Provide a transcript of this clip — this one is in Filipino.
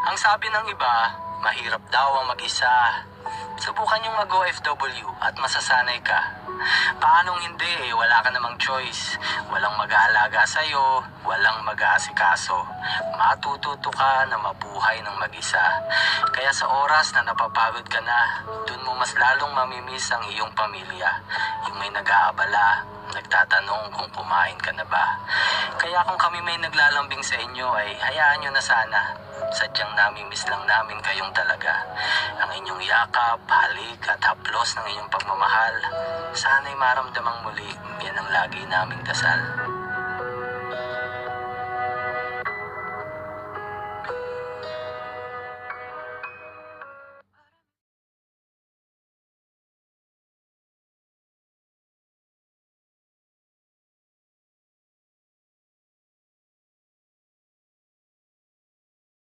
Ang sabi ng iba, mahirap daw ang mag-isa. Subukan yung mag-OFW at masasanay ka. Paanong hindi wala ka namang choice. Walang mag-aalaga sa'yo, walang mag-aasikaso. Matututo ka na mabuhay ng mag-isa. Kaya sa oras na napapagod ka na, dun mo mas lalong mamimiss ang iyong pamilya. Yung may nag-aabala, nagtatanong kung kumain ka na ba. Kaya kung kami may naglalambing sa inyo ay hayaan nyo na sana. Sadyang namimiss lang namin kayong talaga. Ang inyong yakap, halik at haplos ng inyong pagmamahal. Sana'y maramdamang muli, yan ang lagi naming dasal.